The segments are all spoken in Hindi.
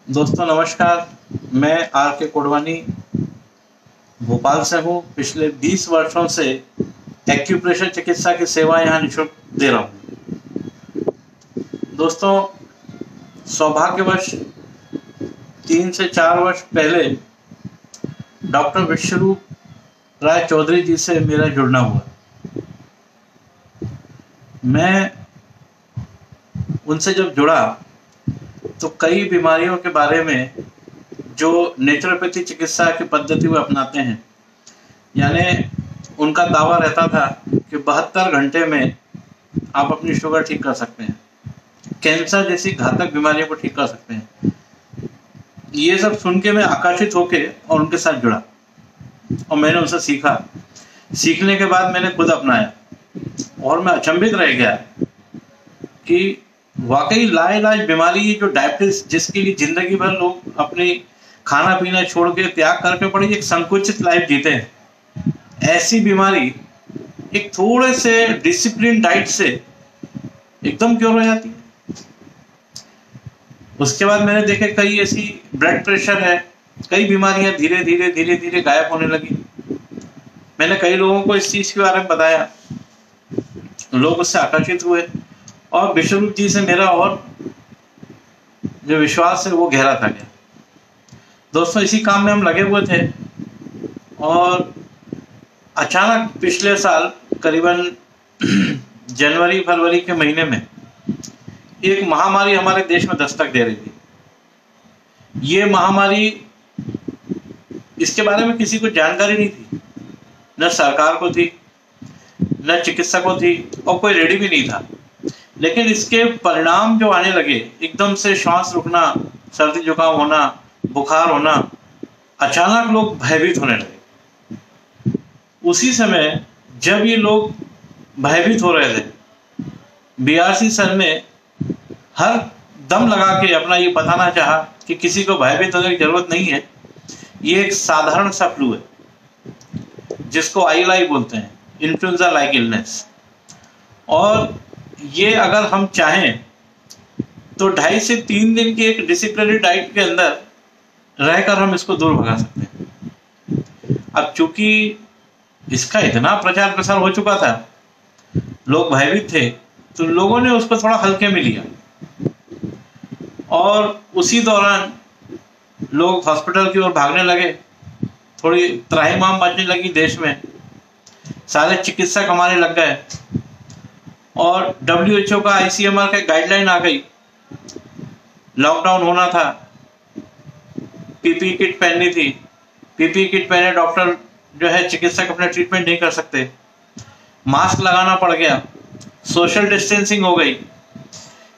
दोस्तों नमस्कार। मैं आर के कोडवानी भोपाल से हूँ। पिछले 20 वर्षों से एक्यूप्रेशर चिकित्सा की सेवा यहाँ निःशुल्क दे रहा हूँ। दोस्तों सौभाग्यवश 3 से 4 वर्ष पहले डॉक्टर विश्वरूप राय चौधरी जी से मेरा जुड़ना हुआ। मैं उनसे जब जुड़ा तो कई बीमारियों के बारे में जो नेचुरोपैथी चिकित्सा की पद्धति वो अपनाते हैं, यानी उनका दावा रहता था कि 72 घंटे में आप अपनी शुगर ठीक कर सकते हैं, कैंसर जैसी घातक बीमारियों को ठीक कर सकते हैं। ये सब सुन के मैं आकर्षित होके और उनके साथ जुड़ा और मैंने उनसे सीखा। सीखने के बाद मैंने खुद अपनाया और मैं अचंभित रह गया कि वाकई लाइलाज बीमारी जो डायबिटीज, जिसके लिए जिंदगी भर लोग अपनी खाना पीना छोड़ के त्याग करके पड़ी एक संकुचित लाइफ जीते हैं, ऐसी बीमारी एक थोड़े से डिसिप्लिन डाइट से एकदम क्योर हो जाती है। उसके बाद मैंने देखे कई ऐसी ब्लड प्रेशर है, कई बीमारियां धीरे धीरे धीरे धीरे गायब होने लगी। मैंने कई लोगों को इस चीज के बारे में बताया, लोग उससे आकर्षित हुए और विश्वरूप जी से मेरा और जो विश्वास है वो गहरा था गया। दोस्तों इसी काम में हम लगे हुए थे और अचानक पिछले साल करीबन जनवरी फरवरी के महीने में एक महामारी हमारे देश में दस्तक दे रही थी। ये महामारी, इसके बारे में किसी को जानकारी नहीं थी, न सरकार को थी, न चिकित्सकों थी और कोई रेडी भी नहीं था। लेकिन इसके परिणाम जो आने लगे, एकदम से श्वास रुकना, सर्दी जुकाम होना, बुखार होना, अचानक लोग भयभीत होने लगे। उसी समय जब ये लोग भयभीत हो रहे थे, बीआरसी सर ने हर दम लगा के अपना ये बताना चाहा कि किसी को भयभीत होने की जरूरत नहीं है, ये एक साधारण सा फ्लू है जिसको आईएलआई बोलते हैं, इन्फ्लुएंजा लाइक इलनेस। और ये अगर हम चाहें तो 2.5 से 3 दिन की एक डिसिप्लिनरी डाइट के अंदर रहकर हम इसको दूर भगा सकते हैं। अब चूंकि इसका इतना प्रचार प्रसार हो चुका था, लोग भयभीत थे, तो लोगों ने उसको थोड़ा हल्के में लिया और उसी दौरान लोग हॉस्पिटल की ओर भागने लगे। थोड़ी त्राहिमाम मचने लगी देश में, सारे चिकित्सक हमारे लग गए और WHO का ICMR का गाइडलाइन आ गई। लॉकडाउन होना था, पीपीई किट पहननी थी, पीपीई किट पहने डॉक्टर जो है चिकित्सक अपना ट्रीटमेंट नहीं कर सकते, मास्क लगाना पड़ गया, सोशल डिस्टेंसिंग हो गई।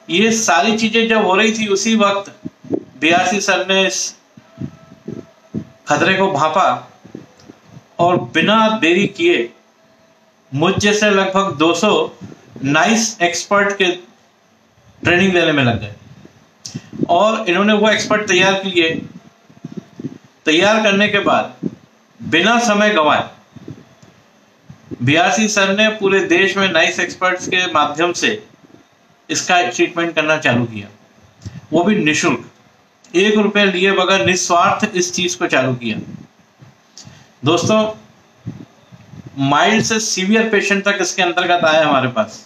ये सारी चीजें जब हो रही थी, उसी वक्त बीआरसी सर ने इस खतरे को भांपा और बिना देरी किए मुझ जैसे लगभग 200 नाइस एक्सपर्ट के ट्रेनिंग लेने में लग गए और इन्होंने वो एक्सपर्ट तैयार किए। तैयार करने के बाद बिना समय गंवाए बीआरसी सर ने पूरे देश में नाइस एक्सपर्ट्स के माध्यम से इसका ट्रीटमेंट करना चालू किया, वो भी निःशुल्क, 1 रुपए लिए बगैर निस्वार्थ इस चीज को चालू किया। दोस्तों माइल्ड से सीवियर पेशेंट तक इसके अंतर्गत आए हमारे पास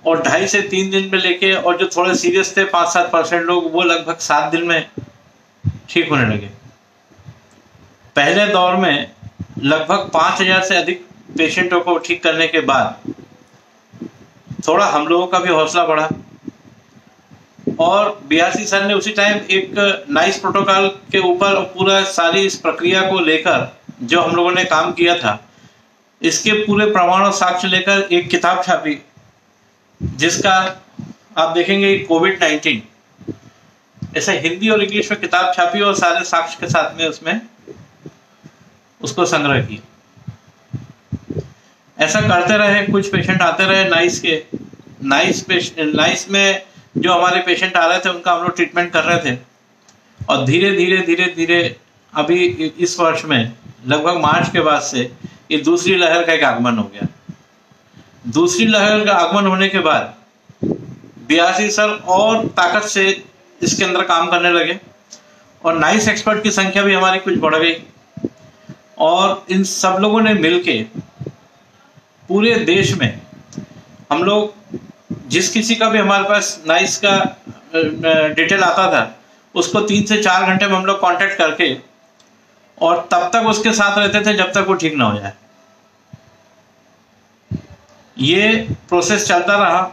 और 2.5 से 3 दिन में लेके, और जो थोड़े सीरियस थे 5-7% लोग, वो लगभग 7 दिन में ठीक होने लगे। पहले दौर में लगभग 5000 से अधिक पेशेंटों को ठीक करने के बाद थोड़ा हम लोगों का भी हौसला बढ़ा और बीआरसी सर ने उसी टाइम एक नाइस प्रोटोकॉल के ऊपर पूरा सारी इस प्रक्रिया को लेकर जो हम लोगों ने काम किया था, इसके पूरे प्रमाण और साक्ष्य लेकर एक किताब छापी, जिसका आप देखेंगे कोविड-19 ऐसे हिंदी और इंग्लिश में किताब छापी और सारे साक्ष्य के साथ में उसमें उसको संग्रह किया। ऐसा करते रहे, कुछ पेशेंट आते रहे नाइस के, नाइस में जो हमारे पेशेंट आ रहे थे उनका हम लोग ट्रीटमेंट कर रहे थे और धीरे धीरे धीरे धीरे अभी इस वर्ष में लगभग मार्च के बाद से ये दूसरी लहर का एक आगमन हो गया। दूसरी लहर का आगमन होने के बाद बीआरसी सर और ताकत से इसके अंदर काम करने लगे और नाइस एक्सपर्ट की संख्या भी हमारी कुछ बढ़ गई। और इन सब लोगों ने मिलके पूरे देश में हम लोग जिस किसी का भी हमारे पास नाइस का डिटेल आता था उसको 3 से 4 घंटे में हम लोग कांटेक्ट करके और तब तक उसके साथ रहते थे जब तक वो ठीक ना हो जाए। ये प्रोसेस चलता रहा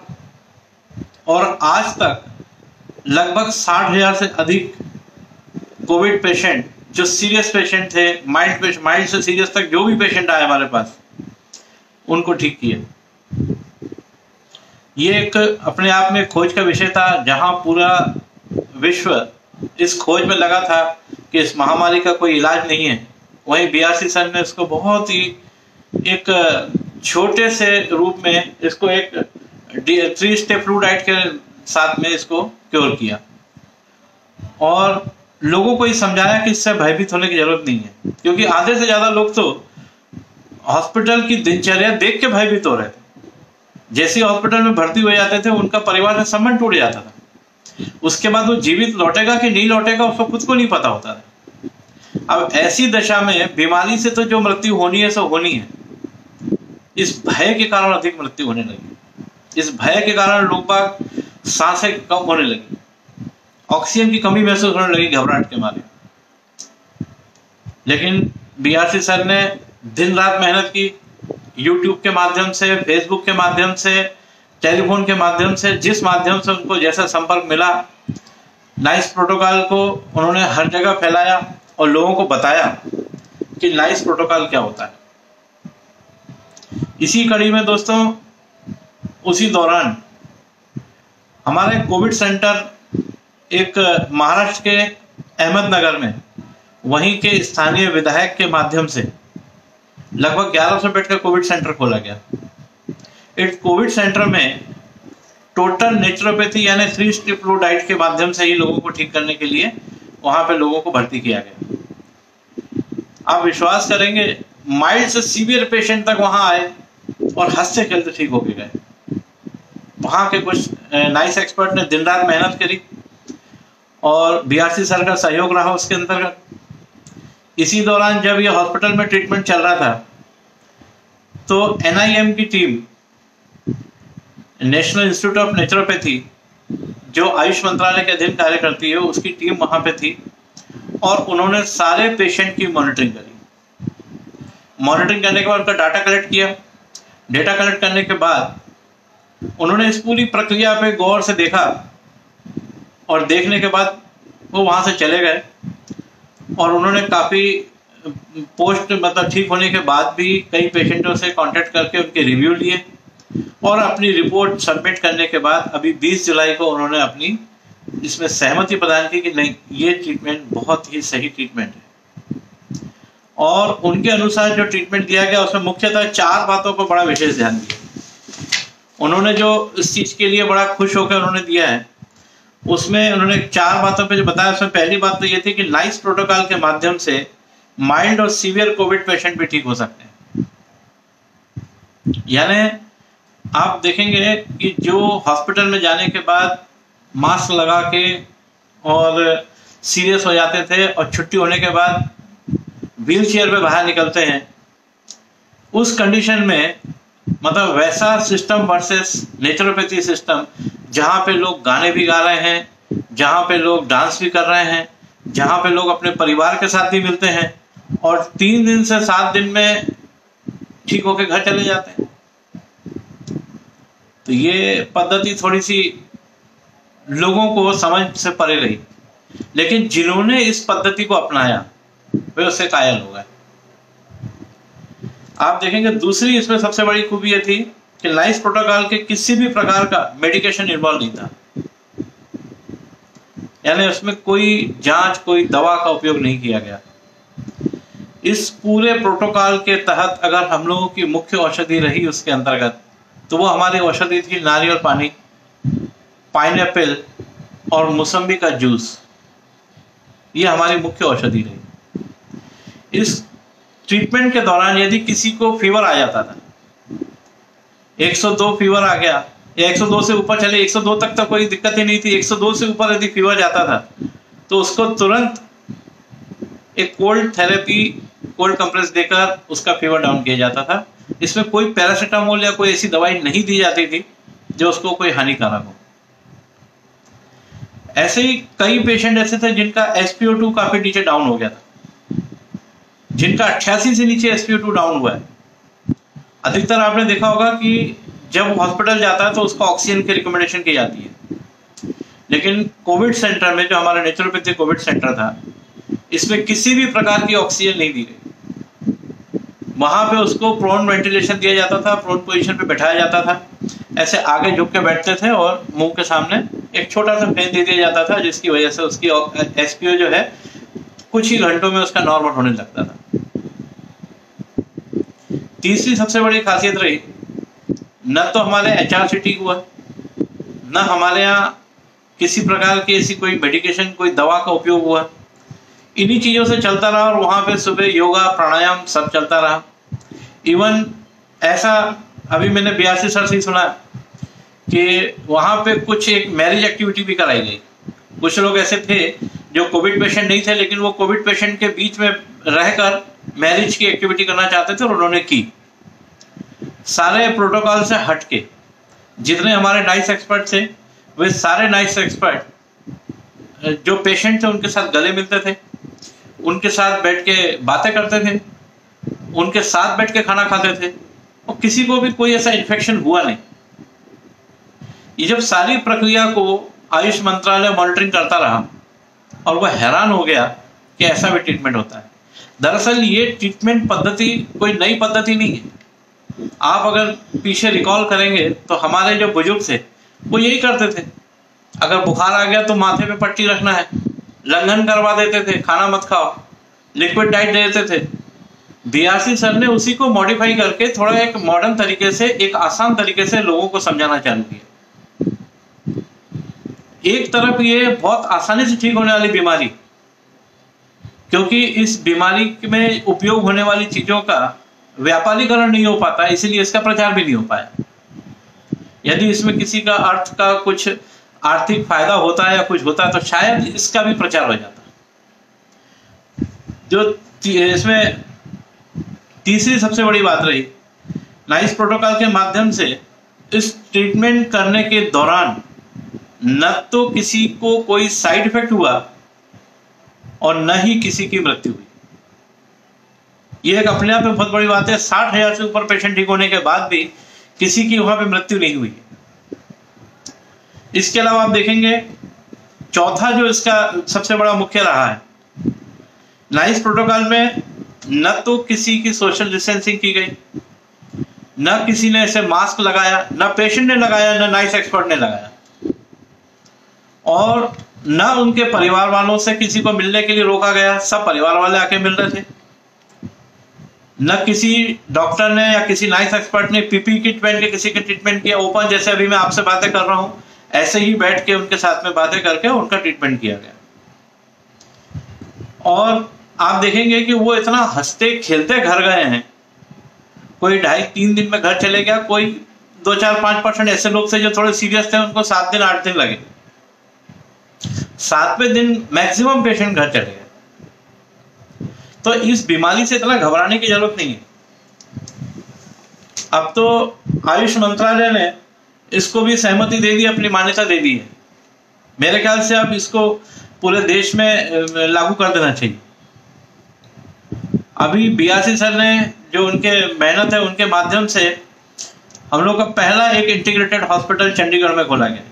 और आज तक लगभग 60,000 से अधिक कोविड पेशेंट, जो सीरियस पेशेंट थे, माइल्ड से सीरियस तक जो भी पेशेंट आए हमारे पास, उनको ठीक किया। ये एक अपने आप में खोज का विषय था, जहां पूरा विश्व इस खोज में लगा था कि इस महामारी का कोई इलाज नहीं है। वहीं बीआरसी सर ने इसको बहुत ही एक छोटे से रूप में इसको एक 3 स्टेप फ्लू डाइट के साथ में इसको क्योर किया और लोगों को ये समझाया कि इससे भयभीत होने की जरूरत नहीं है, क्योंकि आधे से ज्यादा लोग तो हॉस्पिटल की दिनचर्या देख के भयभीत हो रहे थे। जैसे हॉस्पिटल में भर्ती हो जाते थे उनका परिवार से संबंध टूट जाता था। उसके बाद वो जीवित लौटेगा कि नहीं लौटेगा उसको खुद को नहीं पता होता था। अब ऐसी दशा में बीमारी से तो जो मृत्यु होनी है सो होनी है, इस भय के कारण अधिक मृत्यु होने लगी। इस भय के कारण लोग बाग सांसें कम होने लगी, ऑक्सीजन की कमी महसूस होने लगी घबराहट के मारे। लेकिन बीआरसी सर ने दिन रात मेहनत की, यूट्यूब के माध्यम से, फेसबुक के माध्यम से, टेलीफोन के माध्यम से, जिस माध्यम से उनको जैसा संपर्क मिला, नाइस प्रोटोकॉल को उन्होंने हर जगह फैलाया और लोगों को बताया कि नाइस प्रोटोकॉल क्या होता है। इसी कड़ी में दोस्तों, उसी दौरान हमारे कोविड सेंटर एक महाराष्ट्र के अहमदनगर में वहीं के स्थानीय विधायक के माध्यम से लगभग 1100 बेड का कोविड सेंटर खोला गया। इस कोविड सेंटर में टोटल नेचुरोपैथी यानी 3 स्टेप फ्लू डाइट के माध्यम से ही लोगों को ठीक करने के लिए वहां पे लोगों को भर्ती किया गया। आप विश्वास करेंगे, माइल्ड से सीवियर पेशेंट तक वहां आए और हंसते खेलते ठीक होके गए। वहां के कुछ नाइस एक्सपर्ट ने दिन रात मेहनत करी और बीआरसी सर का सहयोग रहा उसके अंतर्गत। इसी दौरान जब ये हॉस्पिटल में ट्रीटमेंट चल रहा था तो एनआईएम की team, national institute of naturopathy, जो आयुष मंत्रालय के अधीन कार्य करती है, उसकी टीम वहां पे थी और उन्होंने सारे पेशेंट की मॉनिटरिंग करी। मॉनिटरिंग करने के बाद उनका डाटा कलेक्ट किया। डेटा कलेक्ट करने के बाद उन्होंने इस पूरी प्रक्रिया पे गौर से देखा और देखने के बाद वो वहां से चले गए और उन्होंने काफी पोस्ट मतलब ठीक होने के बाद भी कई पेशेंटों से कांटेक्ट करके उनके रिव्यू लिए और अपनी रिपोर्ट सबमिट करने के बाद अभी 20 जुलाई को उन्होंने अपनी इसमें सहमति प्रदान की कि नहीं, ये ट्रीटमेंट बहुत ही सही ट्रीटमेंट है। और उनके अनुसार जो ट्रीटमेंट दिया गया उसमें मुख्यतः 4 बातों पर बड़ा विशेष ध्यान दिया उन्होंने। जो इस चीज के लिए बड़ा खुश होकर उन्होंने दिया है, उसमें उन्होंने 4 बातों पे जो बताया, उसमें पहली बात तो ये थी कि नाइस प्रोटोकॉल के माध्यम से माइल्ड और सीवियर कोविड पेशेंट भी ठीक हो सकते हैं। यानी आप देखेंगे कि जो हॉस्पिटल में जाने के बाद मास्क लगा के और सीरियस हो जाते थे और छुट्टी होने के बाद व्हील चेयर पे बाहर निकलते हैं, उस कंडीशन में मतलब वैसा सिस्टम वर्सेस नेचुरोपैथी सिस्टम, जहाँ पे लोग गाने भी गा रहे हैं, जहाँ पे लोग डांस भी कर रहे हैं, जहाँ पे लोग अपने परिवार के साथ भी मिलते हैं और 3 दिन से 7 दिन में ठीक होके घर चले जाते हैं। तो ये पद्धति थोड़ी सी लोगों को समझ से परे रही, लेकिन जिन्होंने इस पद्धति को अपनाया वे उससे कायल हो गए। आप देखेंगे दूसरी इसमें सबसे बड़ी खूबी ये थी कि नाइस प्रोटोकॉल के किसी भी प्रकार का मेडिकेशन इन्वॉल्व नहीं था। यानी उसमें कोई जांच, कोई दवा का उपयोग नहीं किया गया। इस पूरे प्रोटोकॉल के तहत अगर हम लोगों की मुख्य औषधि रही उसके अंतर्गत, तो वो हमारी औषधि थी नारियल पानी, पाइनएप्पल और मौसम्बी का जूस। ये हमारी मुख्य औषधि रही। इस ट्रीटमेंट के दौरान यदि किसी को फीवर आ जाता था, 102 फीवर आ गया, या 102 से ऊपर चले, 102 तक तो कोई दिक्कत ही नहीं थी, 102 से ऊपर यदि फीवर जाता था तो उसको तुरंत एक कोल्ड थेरेपी, कोल्ड कंप्रेस देकर उसका फीवर डाउन किया जाता था। इसमें कोई पैरासीटामोल या कोई ऐसी दवाई नहीं दी जाती थी जो उसको कोई हानिकारक हो। ऐसे ही कई पेशेंट ऐसे थे जिनका SpO2 काफी नीचे डाउन हो गया था, जिनका 88 से नीचे SpO2 डाउन हुआ है। अधिकतर आपने देखा होगा कि जब हॉस्पिटल जाता है तो उसको ऑक्सीजन की रिकमेंडेशन की जाती है, लेकिन कोविड सेंटर में, जो हमारा नेचुरोपैथी कोविड सेंटर था, इसमें किसी भी प्रकार की ऑक्सीजन नहीं दी गई। वहां पे उसको प्रोन वेंटिलेशन दिया जाता था, प्रोन पोजीशन पे बैठाया जाता था, ऐसे आगे झुक के बैठते थे और मुंह के सामने एक छोटा सा फैन दे दिया जाता था, जिसकी वजह से उसकी SpO जो है कुछ ही घंटों में उसका नॉर्मल होने लगता था। तीसरी सबसे बड़ी खासियत रही, न तो हमारे HRCT हुआ, न हमारे यहाँ किसी प्रकार की ऐसी कोई मेडिकेशन, कोई दवा का उपयोग हुआ। इन्हीं चीजों से चलता रहा और वहां पे सुबह योगा प्राणायाम सब चलता रहा। इवन ऐसा अभी मैंने 82 सर से ही सुना कि वहां पे कुछ एक मैरिज एक्टिविटी भी कराई गई। कुछ लोग ऐसे थे जो कोविड पेशेंट नहीं थे, लेकिन वो कोविड पेशेंट के बीच में रहकर मैरिज की एक्टिविटी करना चाहते थे और उन्होंने की। सारे प्रोटोकॉल से हटके जितने हमारे नाइस एक्सपर्ट थे, वे सारे नाइस एक्सपर्ट जो पेशेंट थे उनके साथ गले मिलते थे, उनके साथ बैठ के बातें करते थे, उनके साथ बैठ के खाना खाते थे, और किसी को भी कोई ऐसा इन्फेक्शन हुआ नहीं। ये जब सारी प्रक्रिया को आयुष मंत्रालय मॉनिटरिंग करता रहा और वह हैरान हो गया कि ऐसा भी ट्रीटमेंट होता है। दरअसल ये ट्रीटमेंट पद्धति कोई नई पद्धति नहीं है। आप अगर पीछे रिकॉल करेंगे तो हमारे जो बुजुर्ग थे वो यही करते थे। अगर बुखार आ गया तो माथे पे पट्टी रखना है, लंघन करवा देते थे, खाना मत खाओ, लिक्विड डाइट दे देते थे। 82 सर ने उसी को मॉडिफाई करके थोड़ा एक मॉडर्न तरीके से, एक आसान तरीके से लोगों को समझाना चालू किया। एक तरफ ये बहुत आसानी से ठीक होने वाली बीमारी, क्योंकि इस बीमारी में उपयोग होने वाली चीजों का व्यापारीकरण नहीं हो पाता, इसलिए इसका प्रचार भी नहीं हो पाया। यदि इसमें किसी का अर्थ का कुछ आर्थिक फायदा होता है या कुछ होता है तो शायद इसका भी प्रचार हो जाता। जो इसमें तीसरी सबसे बड़ी बात रही, नाइस प्रोटोकॉल के माध्यम से इस ट्रीटमेंट करने के दौरान न तो किसी को कोई साइड इफेक्ट हुआ और न ही किसी की मृत्यु हुई। यह एक अपने आप में बहुत बड़ी बात है। 60,000 से ऊपर पेशेंट ठीक होने के बाद भी किसी की वहां पे मृत्यु नहीं हुई। इसके अलावा आप देखेंगे, चौथा जो इसका सबसे बड़ा मुख्य रहा है, नाइस प्रोटोकॉल में न तो किसी की सोशल डिस्टेंसिंग की गई, न किसी ने ऐसे मास्क लगाया, न पेशेंट ने लगाया, न नाइस एक्सपर्ट ने लगाया, और न उनके परिवार वालों से किसी को मिलने के लिए रोका गया। सब परिवार वाले आके मिल रहे थे। न किसी डॉक्टर ने या किसी नाइस एक्सपर्ट ने पीपी किट पहन के किसी के ट्रीटमेंट किया। ओपन जैसे अभी मैं आपसे बातें कर रहा हूं, ऐसे ही बैठ के उनके साथ में बातें करके उनका ट्रीटमेंट किया गया। और आप देखेंगे कि वो इतना हंसते खेलते घर गए हैं। कोई 2.5-3 दिन में घर चले गया, कोई 2-4-5% ऐसे लोग थे जो थोड़े सीरियस थे, उनको 7 दिन 8 दिन लगे। 7वें दिन मैक्सिमम पेशेंट घर चले गए। तो इस बीमारी से इतना घबराने की जरूरत नहीं है। अब तो आयुष मंत्रालय ने इसको भी सहमति दे दी, अपनी मान्यता दे दी है। मेरे ख्याल से अब इसको पूरे देश में लागू कर देना चाहिए। अभी 82 सर ने जो उनके मेहनत है, उनके माध्यम से हम लोग का पहला एक इंटीग्रेटेड हॉस्पिटल चंडीगढ़ में खोला गया,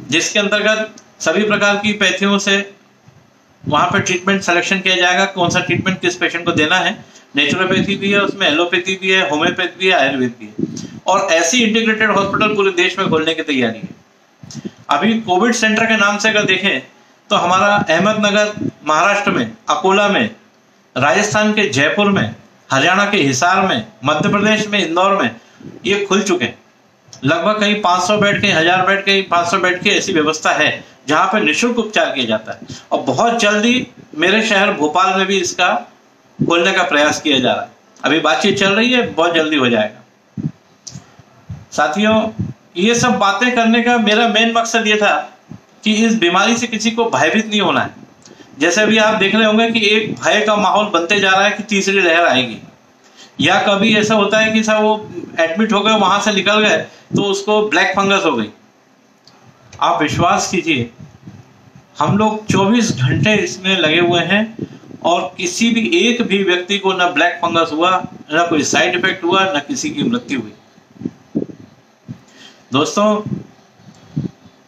जिसके अंतर्गत सभी प्रकार की पैथियों से वहां पर ट्रीटमेंट सिलेक्शन किया जाएगा, कौन सा ट्रीटमेंट किस पेशेंट को देना है। नेचुरोपैथी भी है उसमें, एलोपैथी भी है, होम्योपैथी भी है, आयुर्वेद भी है। और ऐसी इंटीग्रेटेड हॉस्पिटल पूरे देश में खोलने की तैयारी है। अभी कोविड सेंटर के नाम से अगर देखें तो हमारा अहमदनगर महाराष्ट्र में, अकोला में, राजस्थान के जयपुर में, हरियाणा के हिसार में, मध्य प्रदेश में इंदौर में ये खुल चुके हैं। लगभग कहीं 500 बेड, कहीं 1000 बेड, कहीं 500 बेड की ऐसी व्यवस्था है जहां पर निःशुल्क उपचार किया जाता है। और बहुत जल्दी मेरे शहर भोपाल में भी इसका खोलने का प्रयास किया जा रहा है। अभी बातचीत चल रही है, बहुत जल्दी हो जाएगा। साथियों, ये सब बातें करने का मेरा मेन मकसद ये था कि इस बीमारी से किसी को भयभीत नहीं होना है। जैसे अभी आप देख रहे होंगे कि एक भय का माहौल बनते जा रहा है कि तीसरी लहर आएगी, या कभी ऐसा होता है कि सब वो एडमिट हो गए, वहां से निकल गए तो उसको ब्लैक फंगस हो गई। आप विश्वास कीजिए, हम लोग 24 घंटे इसमें लगे हुए हैं और किसी भी एक भी व्यक्ति को ना ब्लैक फंगस हुआ, ना कोई साइड इफेक्ट हुआ, ना किसी की मृत्यु हुई। दोस्तों,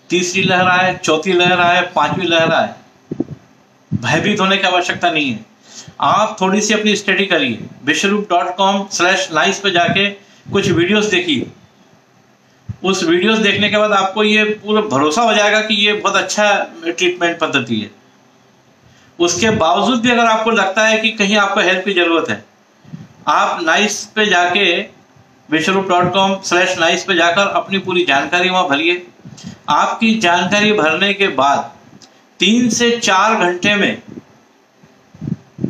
तीसरी लहर आए, चौथी लहर आए, पांचवी लहर आए, भयभीत होने की आवश्यकता नहीं है। आप थोड़ी सी अपनी स्टडी करिए, विश्वरूप.com/nice पे जाके कुछ वीडियोस देखिए। उस वीडियोस देखने के बाद आपको ये पूरा भरोसा हो जाएगा कि ये बहुत अच्छा ट्रीटमेंट पद्धति है। उसके बावजूद भी अगर आपको लगता है कि कहीं आपको हेल्प की जरूरत है, आप नाइस पे जाके विश्वरूप.com/nice पे जाकर अपनी पूरी जानकारी वहां भरिए। आपकी जानकारी भरने के बाद 3 से 4 घंटे में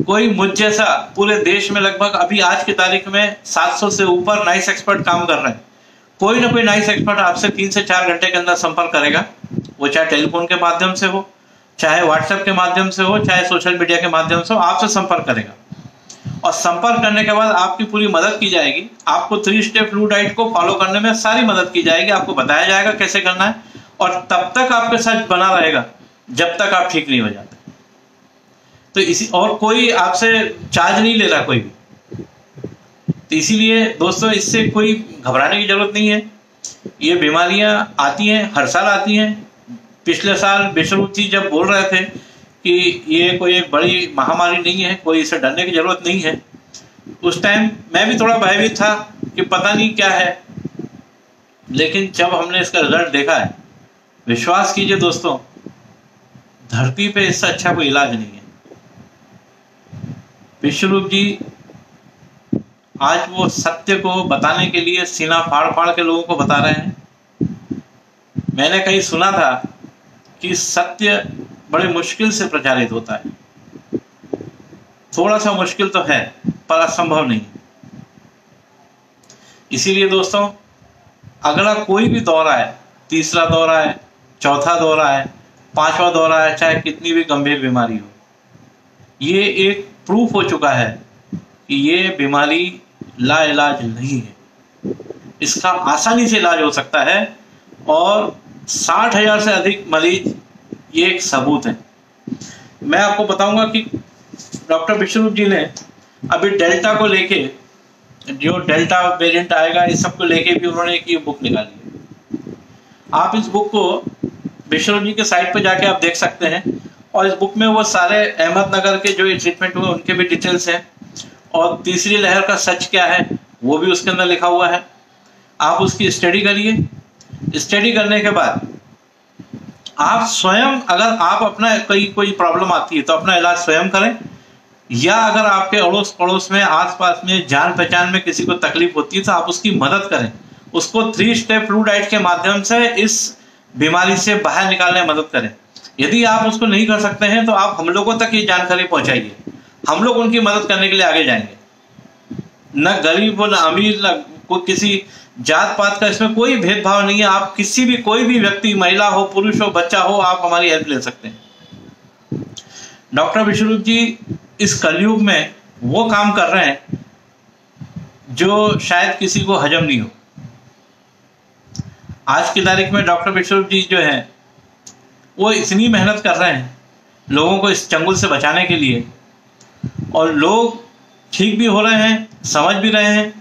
कोई मुझ जैसा पूरे देश में लगभग अभी आज की तारीख में 700 से ऊपर नाइस एक्सपर्ट काम कर रहे हैं। कोई ना कोई नाइस एक्सपर्ट आपसे 3 से 4 घंटे के अंदर संपर्क करेगा। वो चाहे टेलीफोन के माध्यम से हो, चाहे व्हाट्सएप के माध्यम से हो, चाहे सोशल मीडिया के माध्यम से हो, आपसे संपर्क करेगा। और संपर्क करने के बाद आपकी पूरी मदद की जाएगी। आपको 3 स्टेप फ्लू डाइट को फॉलो करने में सारी मदद की जाएगी। आपको बताया जाएगा कैसे करना है, और तब तक आपके साथ बना रहेगा जब तक आप ठीक नहीं हो जाते। तो इसी, और कोई आपसे चार्ज नहीं ले रहा कोई भी। तो इसीलिए दोस्तों, इससे कोई घबराने की जरूरत नहीं है। ये बीमारियां आती हैं, हर साल आती हैं। पिछले साल विश्वरूप जी जब बोल रहे थे कि ये कोई एक बड़ी महामारी नहीं है, कोई इसे डरने की जरूरत नहीं है, उस टाइम मैं भी थोड़ा भयभीत था कि पता नहीं क्या है। लेकिन जब हमने इसका रिजल्ट देखा है, विश्वास कीजिए दोस्तों, धरती पे इससे अच्छा कोई इलाज नहीं है। विश्वरूप जी आज वो सत्य को बताने के लिए सीना फाड़ फाड़ के लोगों को बता रहे हैं। मैंने कहीं सुना था कि सत्य बड़े मुश्किल से प्रचारित होता है। थोड़ा सा मुश्किल तो है, पर असंभव नहीं। इसीलिए दोस्तों, अगला कोई भी दौरा है, तीसरा दौरा है, चौथा दौरा है, पांचवा दौरा है, चाहे कितनी भी गंभीर बीमारी हो, ये एक प्रूफ हो चुका है कि ये बीमारी लाइलाज नहीं है। इसका आसानी से इलाज हो सकता है, और 60,000 से अधिक मरीज, ये एक सबूत है। मैं आपको बताऊंगा कि डॉक्टर विश्वरूप जी ने अभी डेल्टा को लेके, जो डेल्टा वेरिएंट आएगा, इस सब को लेके भी उन्होंने एक बुक निकाली है। आप इस बुक को विश्वरूप जी के साइट पे जाके आप देख सकते हैं, और इस बुक में वो सारे अहमदनगर के जो ये ट्रीटमेंट हुए उनके भी डिटेल्स हैं, और तीसरी लहर का सच क्या है वो भी उसके अंदर लिखा हुआ है। आप उसकी स्टडी करिए। स्टडी करने के बाद आप स्वयं, अगर आप अपना कोई प्रॉब्लम आती है तो अपना इलाज स्वयं करें, या अगर आपके अड़ोस पड़ोस में, आसपास में, जान पहचान में किसी को तकलीफ होती है तो आप उसकी मदद करें। उसको 3 स्टेप फ्लू डाइट के माध्यम से इस बीमारी से बाहर निकालने में मदद करें। यदि आप उसको नहीं कर सकते हैं तो आप हम लोगों तक ये जानकारी पहुंचाइए। हम लोग उनकी मदद करने के लिए आगे जाएंगे। न गरीब न अमीर, न कोई किसी जात पात का इसमें कोई भेदभाव नहीं है। आप किसी भी, कोई भी व्यक्ति, महिला हो, पुरुष हो, बच्चा हो, आप हमारी हेल्प ले सकते हैं। डॉक्टर विश्वरूप जी इस कलयुग में वो काम कर रहे हैं जो शायद किसी को हजम नहीं हो। आज की तारीख में डॉक्टर विश्वरूप जी जो है वो इतनी मेहनत कर रहे हैं लोगों को इस चंगुल से बचाने के लिए, और लोग ठीक भी हो रहे हैं, समझ भी रहे हैं।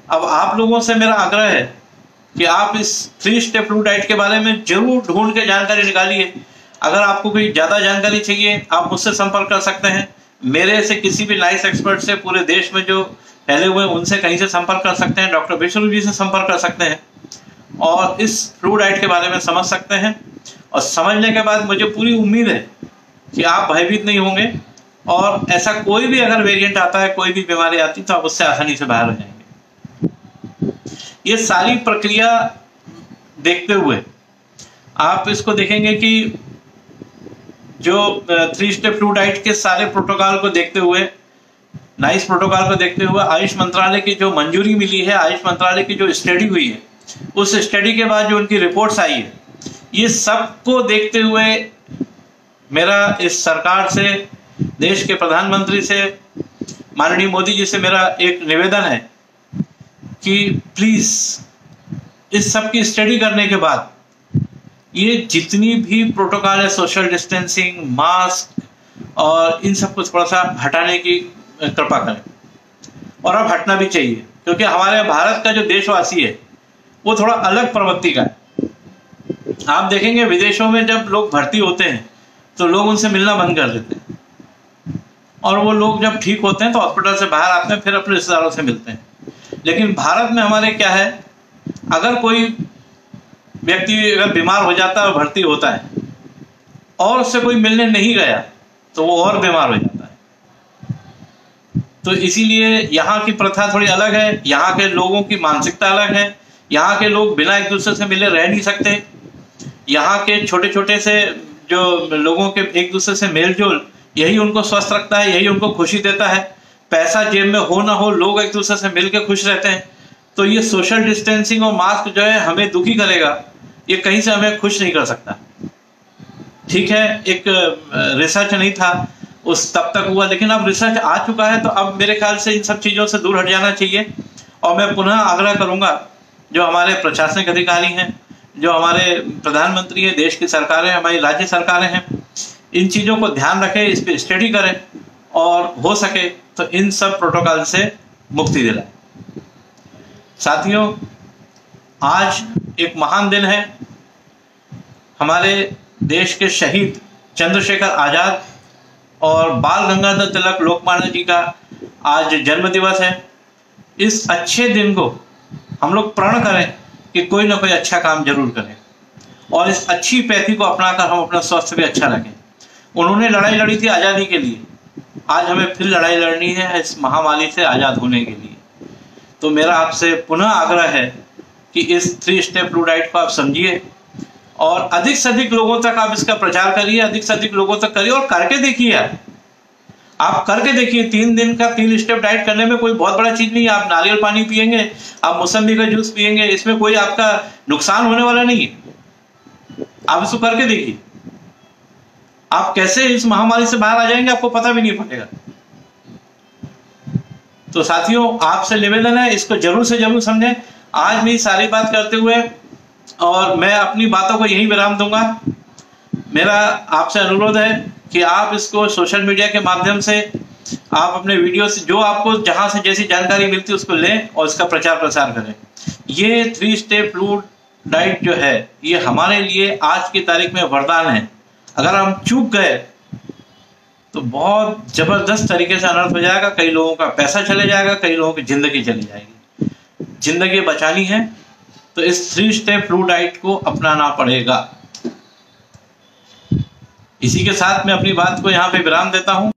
अब आप लोगों से मेरा आग्रह है कि आप इस 3 स्टेप फ्लू डाइट के बारे में जरूर ढूंढ के जानकारी निकालिए। अगर आपको कोई ज़्यादा जानकारी चाहिए, आप मुझसे संपर्क कर सकते हैं। मेरे से, किसी भी नाइस एक्सपर्ट से, पूरे देश में जो फैले हुए हैं उनसे कहीं से संपर्क कर सकते हैं। डॉक्टर विश्वरूप जी से संपर्क कर सकते हैं और इस फ्लू डाइट के बारे में समझ सकते हैं। और समझने के बाद मुझे पूरी उम्मीद है कि आप भयभीत नहीं होंगे, और ऐसा कोई भी अगर वेरिएंट आता है, कोई भी बीमारी आती है, तो आप उससे आसानी से बाहर हो जाएंगे। ये सारी प्रक्रिया देखते हुए आप इसको देखेंगे कि जो 3 स्टेप फ्लू डाइट के सारे प्रोटोकॉल को देखते हुए, नाइस प्रोटोकॉल को देखते हुए, आयुष मंत्रालय की जो मंजूरी मिली है, आयुष मंत्रालय की जो स्टडी हुई है, उस स्टडी के बाद जो उनकी रिपोर्ट्स आई है, ये सबको देखते हुए मेरा इस सरकार से, देश के प्रधानमंत्री से, माननीय मोदी जी से मेरा एक निवेदन है कि प्लीज इस सब की स्टडी करने के बाद ये जितनी भी प्रोटोकॉल है, सोशल डिस्टेंसिंग, मास्क और इन सबको थोड़ा सा हटाने की कृपा करें। और अब हटना भी चाहिए, क्योंकि हमारे भारत का जो देशवासी है वो थोड़ा अलग प्रवृत्ति का है। आप देखेंगे विदेशों में जब लोग भर्ती होते हैं तो लोग उनसे मिलना बंद कर देते हैं, और वो लोग जब ठीक होते हैं तो हॉस्पिटल से बाहर आते हैं, फिर अपने रिश्तेदारों से मिलते हैं। लेकिन भारत में हमारे क्या है, अगर कोई व्यक्ति अगर बीमार हो जाता है और भर्ती होता है और उससे कोई मिलने नहीं गया तो वो और बीमार हो जाता है। तो इसीलिए यहाँ की प्रथा थोड़ी अलग है, यहाँ के लोगों की मानसिकता अलग है। यहाँ के लोग बिना एक दूसरे से मिले रह नहीं सकते। यहाँ के छोटे छोटे से जो लोगों के एक दूसरे से मेल जोल, यही उनको स्वस्थ रखता है, यही उनको खुशी देता है। पैसा जेब में हो ना हो, लोग एक दूसरे से मिल के खुश रहते हैं। तो ये सोशल डिस्टेंसिंग और मास्क जो है हमें दुखी करेगा, ये कहीं से हमें खुश नहीं कर सकता। ठीक है, एक रिसर्च नहीं था उस तब तक हुआ, लेकिन अब रिसर्च आ चुका है, तो अब मेरे ख्याल से इन सब चीज़ों से दूर हट जाना चाहिए। और मैं पुनः आग्रह करूंगा, जो हमारे प्रशासनिक अधिकारी हैं, जो हमारे प्रधानमंत्री हैं, देश की सरकारें, हमारी राज्य सरकारें हैं, इन चीज़ों को ध्यान रखें, इस पर स्टडी करें और हो सके तो इन सब प्रोटोकॉल से मुक्ति दिलाएं। साथियों, आज एक महान दिन है। हमारे देश के शहीद चंद्रशेखर आजाद और बाल गंगाधर तिलक लोकमान्य जी का आज जन्म दिवस है। इस अच्छे दिन को हम लोग प्रण करें कि कोई ना कोई अच्छा काम जरूर करें, और इस अच्छी पैथी को अपनाकर हम अपना स्वास्थ्य भी अच्छा रखें। उन्होंने लड़ाई लड़ी थी आज़ादी के लिए, आज हमें फिर लड़ाई लड़नी है इस महामारी से आज़ाद होने के लिए। तो मेरा आपसे पुनः आग्रह है कि इस 3 स्टेप ब्लू डाइट को आप समझिए और अधिक से अधिक लोगों तक आप इसका प्रचार करिए, अधिक से अधिक लोगों तक करिए और करके देखिए। आप करके देखिए, 3 दिन का 3 स्टेप डाइट करने में कोई बहुत बड़ा चीज नहीं है। आप नारियल पानी पिएंगे, आप मौसम्बी का जूस पिएंगे, इसमें कोई आपका नुकसान होने वाला नहीं है। आप इसको करके देखिए, आप कैसे इस महामारी से बाहर आ जाएंगे आपको पता भी नहीं पड़ेगा। तो साथियों, आपसे निवेदन है, इसको जरूर से जरूर समझें। आज मेरी सारी बात करते हुए और मैं अपनी बातों को यहीं विराम दूंगा। मेरा आपसे अनुरोध है कि आप इसको सोशल मीडिया के माध्यम से, आप अपने वीडियो से, जो आपको जहां से जैसी जानकारी मिलती है उसको लें और इसका प्रचार प्रसार करें। ये 3 स्टेप ब्लू डाइट जो है, ये हमारे लिए आज की तारीख में वरदान है। अगर हम चूक गए तो बहुत जबरदस्त तरीके से अनर्थ हो जाएगा। कई लोगों का पैसा चले जाएगा, कई लोगों की जिंदगी चली जाएगी। जिंदगी बचानी है तो इस 3 स्टेप ब्लू डाइट को अपनाना पड़ेगा। इसी के साथ मैं अपनी बात को यहाँ पे विराम देता हूँ।